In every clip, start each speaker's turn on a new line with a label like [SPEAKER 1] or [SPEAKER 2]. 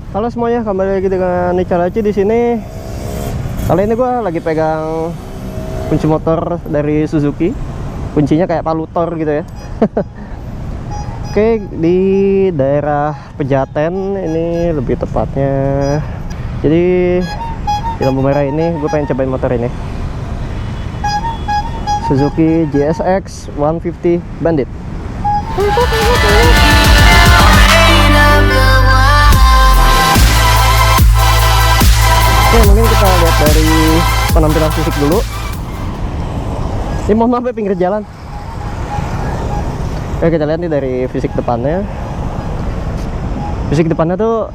[SPEAKER 1] Halo semuanya, kembali lagi dengan Nicha Laci di sini. Kali ini gue lagi pegang kunci motor dari Suzuki. Kuncinya kayak palutor gitu ya. Oke, di daerah Pejaten ini lebih tepatnya. Jadi di lampu merah ini gue pengen cobain motor ini, Suzuki GSX 150 Bandit. Oke, mungkin kita lihat dari penampilan fisik dulu. Ini mohon maaf ya, pinggir jalan. Oke, kita lihat nih dari fisik depannya. Fisik depannya tuh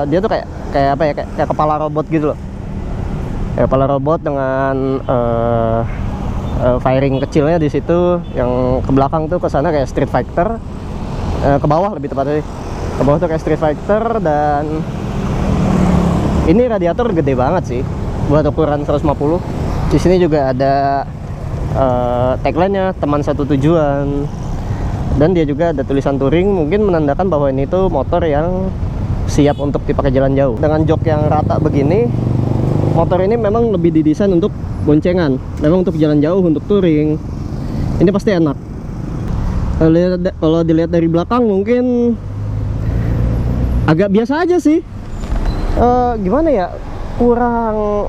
[SPEAKER 1] dia tuh kayak apa ya? Kayak kepala robot gitu loh. Kayak kepala robot dengan firing kecilnya di situ. Yang ke belakang tuh ke sana kayak Street Fighter. Ke bawah lebih tepatnya. Ke bawah tuh kayak Street Fighter, dan ini radiator gede banget sih buat ukuran 150. Di sini juga ada tagline-nya teman satu tujuan, dan dia juga ada tulisan touring, mungkin menandakan bahwa ini tuh motor yang siap untuk dipakai jalan jauh. Dengan jok yang rata begini, motor ini memang lebih didesain untuk boncengan, memang untuk jalan jauh, untuk touring. Ini pasti enak. Kalau dilihat dari belakang mungkin agak biasa aja sih. Gimana ya, kurang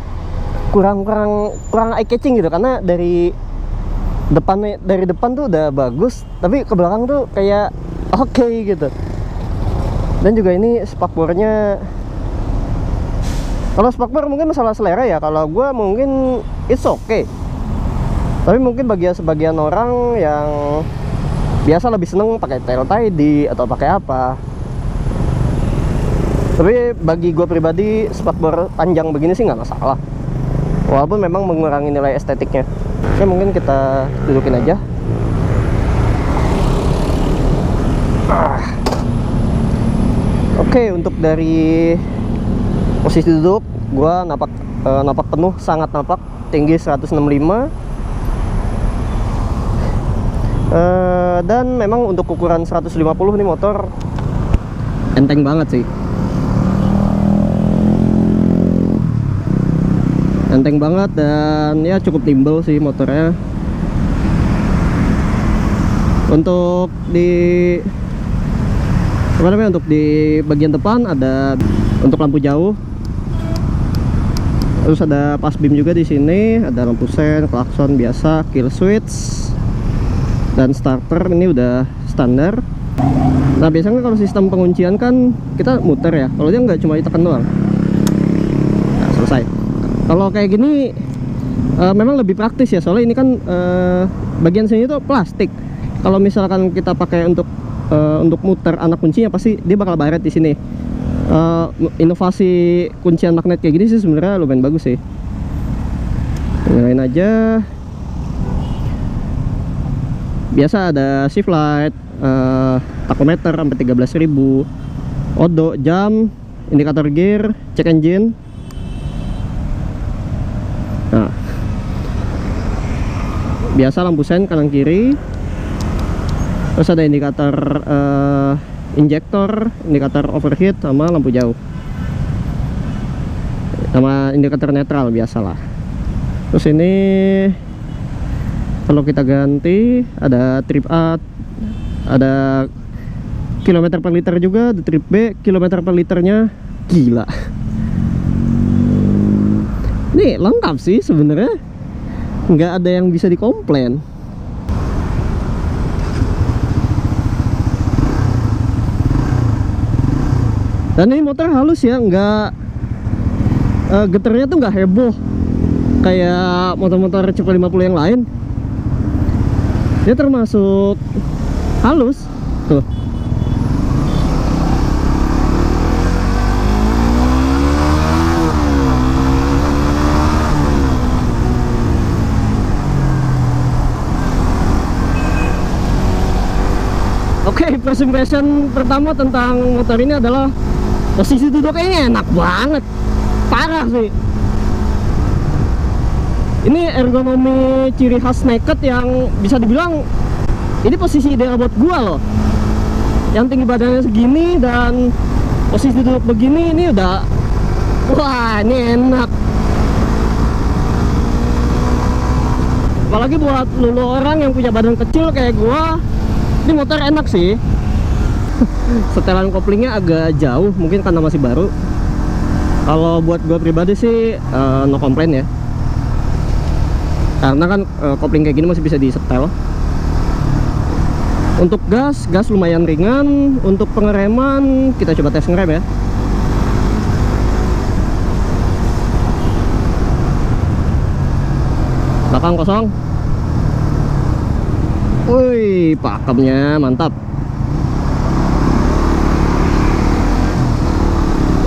[SPEAKER 1] eye catching gitu, karena dari depan tuh udah bagus, tapi ke belakang tuh kayak oke gitu. Dan juga ini spakbornya, kalau spakbor mungkin masalah selera ya, kalau gue mungkin it's okay, tapi mungkin bagi sebagian orang yang biasa lebih seneng pakai tail tidy atau pakai apa. Tapi bagi gue pribadi, spakbor panjang begini sih nggak masalah, walaupun memang mengurangi nilai estetiknya. Oke, mungkin kita dudukin aja. Oke, untuk dari posisi duduk, gue napak penuh, sangat napak, tinggi 165. Dan memang untuk ukuran 150 nih motor enteng banget sih. Enteng banget, dan ya cukup nimble sih motornya. Untuk di untuk di bagian depan ada untuk lampu jauh, terus ada pas beam juga di sini, ada lampu sen, klakson biasa, kill switch, dan starter ini udah standar. Nah, biasanya kalau sistem penguncian kan kita muter ya, kalau dia nggak, cuma ditekan doang. Nah, selesai. Kalau kayak gini memang lebih praktis ya, soalnya ini kan bagian sini tuh plastik. Kalau misalkan kita pakai untuk muter anak kuncinya, pasti dia bakal baret di sini. Inovasi kuncian magnet kayak gini sih sebenarnya lumayan bagus sih. Nyalain aja. Biasa ada shift light, tachometer sampai 13.000, odo, jam, indikator gear, cek engine. Nah, biasa lampu sen kanan kiri, terus ada indikator injektor, indikator overheat, sama lampu jauh, sama indikator netral biasalah. Terus ini kalau kita ganti ada trip A, ada kilometer per liter juga, ada trip B, kilometer per liternya gila. Nih lengkap sih sebenarnya, nggak ada yang bisa dikomplain. Dan ini motor halus ya, nggak getarnya tuh nggak heboh kayak motor-motor CP50 yang lain. Dia termasuk halus tuh. Oke, first impression pertama tentang motor ini adalah posisi duduknya enak banget, parah sih. Ini ergonomi ciri khas naked yang bisa dibilang ini posisi ideal buat gua loh. Yang tinggi badannya segini dan posisi duduk begini ini udah, wah ini enak. Apalagi buat lulu orang yang punya badan kecil kayak gua, ini motor enak sih. Setelan koplingnya agak jauh, mungkin karena masih baru. Kalau buat gua pribadi sih no komplain ya, karena kan kopling kayak gini masih bisa disetel. Untuk gas lumayan ringan. Untuk pengereman kita coba tes ngerem ya. Belakang kosong. Wih, pakemnya mantap.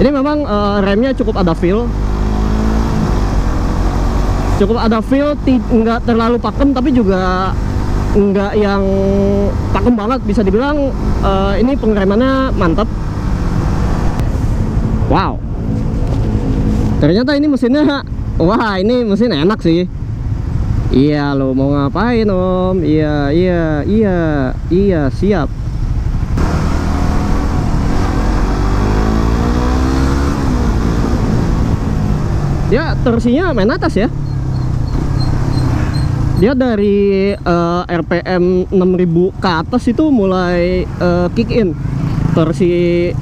[SPEAKER 1] Ini memang remnya cukup ada feel. Nggak terlalu pakem tapi juga nggak yang pakem banget. Bisa dibilang ini pengeremannya mantap. Wow, ternyata ini mesinnya, wah ini mesin enak sih. Iya lo mau ngapain om? Iya siap. Dia torsinya main atas ya. Dia dari RPM 6000 ke atas itu mulai kick in torsi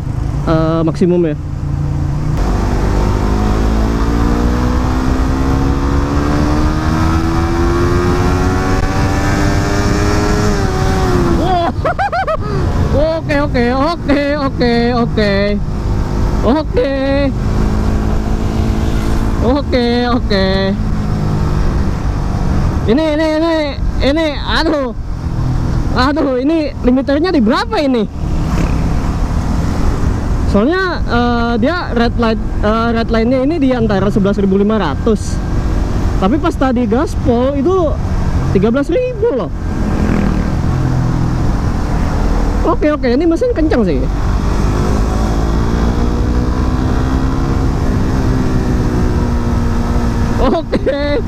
[SPEAKER 1] maksimum ya. Oke. Ini aduh ini limiternya di berapa ini? Soalnya dia red line-nya ini di antara 11.500. Tapi pas tadi gaspol itu 13.000 loh. Oke, ini mesin kencang sih. Oke.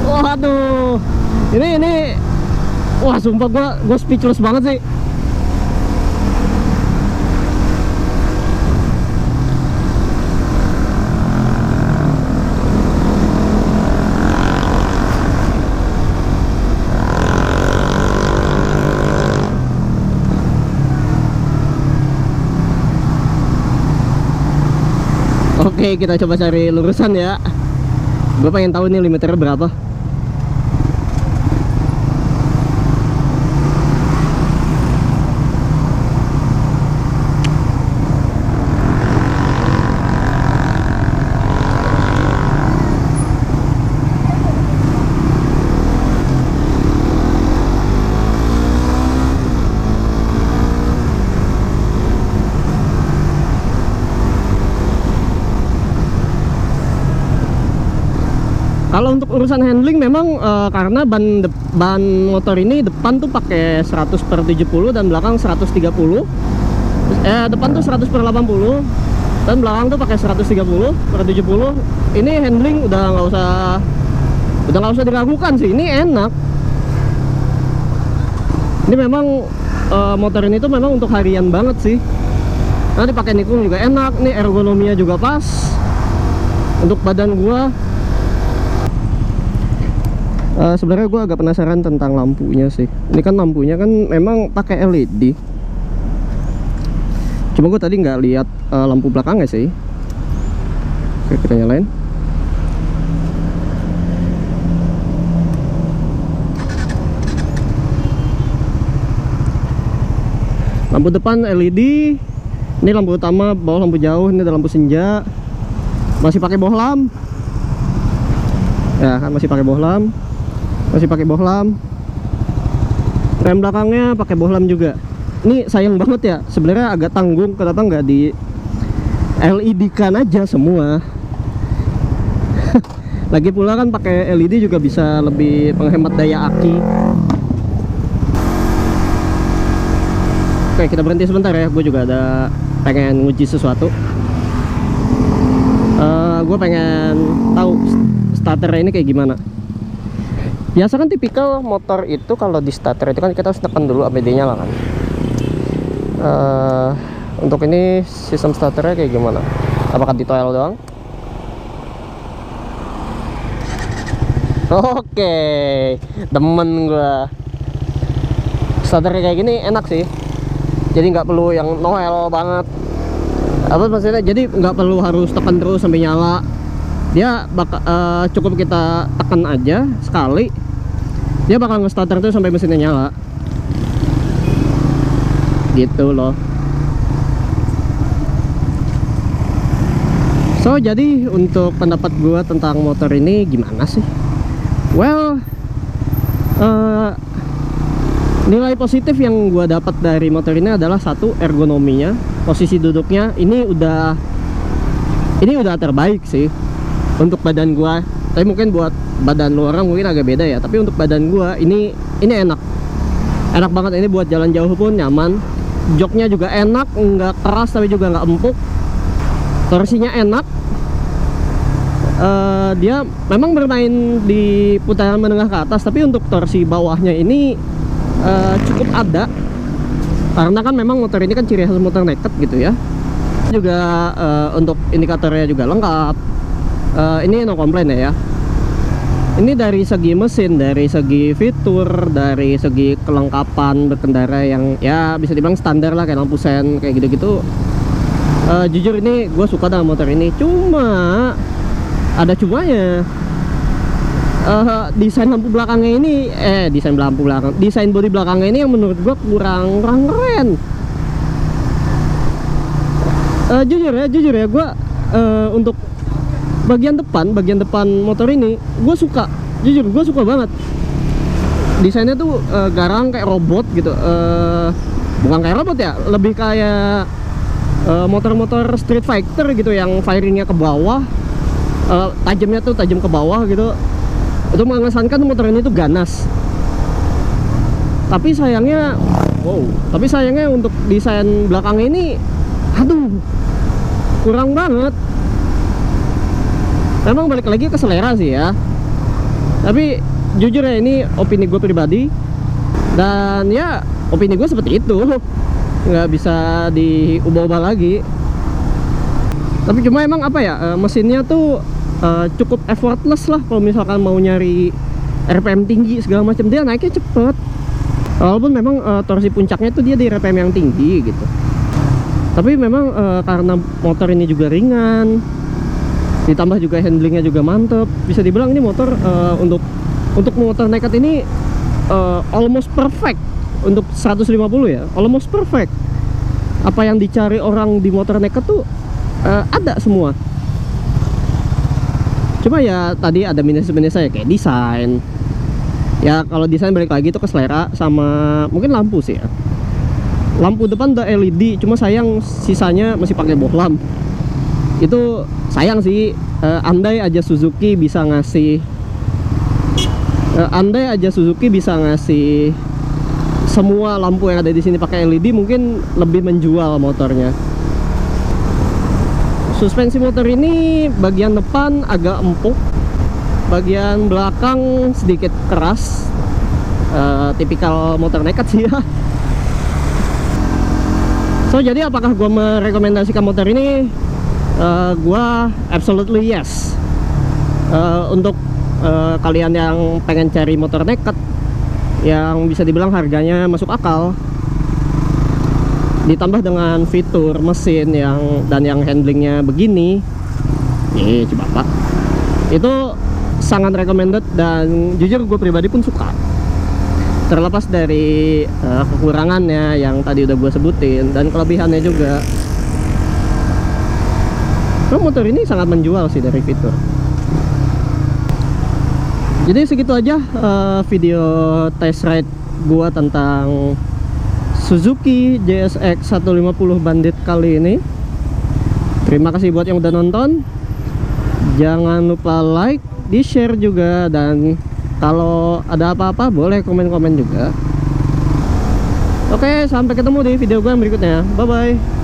[SPEAKER 1] Waduh. Ini wah sumpah gua speechless banget sih. Oke, kita coba cari lurusan ya. Gue pengen tahu nih limiternya berapa. Kalau untuk urusan handling memang karena ban motor ini depan tuh pakai 100/70 dan belakang 130. Depan tuh 100/80 dan belakang tuh pakai 130/70. Ini handling udah nggak usah diragukan sih. Ini enak. Ini memang motor ini tuh memang untuk harian banget sih. Nanti pakai nikung juga enak. Nih ergonominya juga pas untuk badan gua. Sebenarnya gue agak penasaran tentang lampunya sih. Ini kan lampunya kan memang pakai LED. Cuma gue tadi nggak lihat lampu belakangnya sih. Oke, kita nyalain. Lampu depan LED. Ini lampu utama, bawah lampu jauh. Ini ada lampu senja. Masih pakai bohlam. Ya kan masih pakai bohlam. Rem belakangnya pakai bohlam juga. Ini sayang banget ya, sebenarnya agak tanggung kenapa nggak di LED kan aja semua. Lagi pula kan pakai LED juga bisa lebih menghemat daya aki. Oke, kita berhenti sebentar ya, gue juga ada pengen nguji sesuatu. Gue pengen tahu starternya ini kayak gimana. Biasa kan tipikal motor itu kalau di starter itu kan kita harus tekan dulu ABD nya lah kan. Untuk ini sistem starternya kayak gimana? Apakah di toel doang? Oke, demen gua. Starternya kayak gini enak sih. Jadi nggak perlu yang noel banget. Apa maksudnya? Jadi nggak perlu harus tekan terus sampai nyala. Dia cukup kita tekan aja sekali, dia bakal nge-starter tuh sampai mesinnya nyala. Gitu loh. So jadi untuk pendapat gua tentang motor ini gimana sih? Well, nilai positif yang gua dapat dari motor ini adalah satu, ergonominya, posisi duduknya ini udah terbaik sih untuk badan gua. Tapi mungkin buat badan lu orang mungkin agak beda ya. Tapi untuk badan gua ini enak banget. Ini buat jalan jauh pun nyaman. Joknya juga enak, nggak keras tapi juga nggak empuk. Torsinya enak. Dia memang bermain di putaran menengah ke atas, tapi untuk torsi bawahnya ini cukup ada, karena kan memang motor ini kan ciri khas motor naked gitu ya. Juga untuk indikatornya juga lengkap. Ini no komplain ya. Ini dari segi mesin, dari segi fitur, dari segi kelengkapan berkendara yang ya bisa dibilang standar lah, kayak lampu sen kayak gitu-gitu. Jujur ini gue suka dengan motor ini. Cuma ada cumanya. Desain lampu belakangnya ini desain bodi belakangnya ini yang menurut gue kurang keren. Jujur ya gue untuk bagian depan motor ini gue suka. Jujur gue suka banget. Desainnya tuh garang kayak robot gitu. Bukan kayak robot ya, lebih kayak motor-motor Street Fighter gitu, yang firingnya ke bawah, tajamnya tuh tajam ke bawah gitu. Itu mengesankan motor ini tuh ganas. Tapi sayangnya untuk desain belakangnya ini, aduh, kurang banget. Memang balik lagi ke selera sih ya. Tapi jujur ya, ini opini gue pribadi. Dan ya opini gue seperti itu, nggak bisa diubah-ubah lagi. Tapi cuma emang apa ya, mesinnya tuh cukup effortless lah. Kalau misalkan mau nyari RPM tinggi segala macam, dia naiknya cepet. Walaupun memang torsi puncaknya tuh dia di RPM yang tinggi gitu. Tapi memang karena motor ini juga ringan, ditambah juga handlingnya juga mantep, bisa dibilang ini motor untuk motor naked ini almost perfect. Untuk 150 ya, almost perfect. Apa yang dicari orang di motor naked tuh ada semua. Cuma ya tadi ada minus-minusnya kayak desain. Ya kalau desain balik lagi tuh ke selera, sama mungkin lampu sih ya. Lampu depan udah LED, cuma sayang sisanya masih pakai bohlam. Itu sayang sih. Andai aja Suzuki bisa ngasih semua lampu yang ada di sini pakai LED, mungkin lebih menjual motornya. Suspensi motor ini bagian depan agak empuk, bagian belakang sedikit keras. Tipikal motor naked sih ya. So jadi apakah gue merekomendasikan motor ini? Gua absolutely yes. Untuk kalian yang pengen cari motor naked yang bisa dibilang harganya masuk akal, ditambah dengan fitur mesin yang handlingnya begini, coba pak, itu sangat recommended. Dan jujur gue pribadi pun suka, terlepas dari kekurangannya yang tadi udah gue sebutin dan kelebihannya juga. Nah, motor ini sangat menjual sih dari fitur. Jadi segitu aja video test ride gua tentang Suzuki JSX 150 Bandit kali ini. Terima kasih buat yang udah nonton. Jangan lupa like, di share juga, dan kalau ada apa-apa boleh komen-komen juga. Oke, sampai ketemu di video gua yang berikutnya. Bye bye.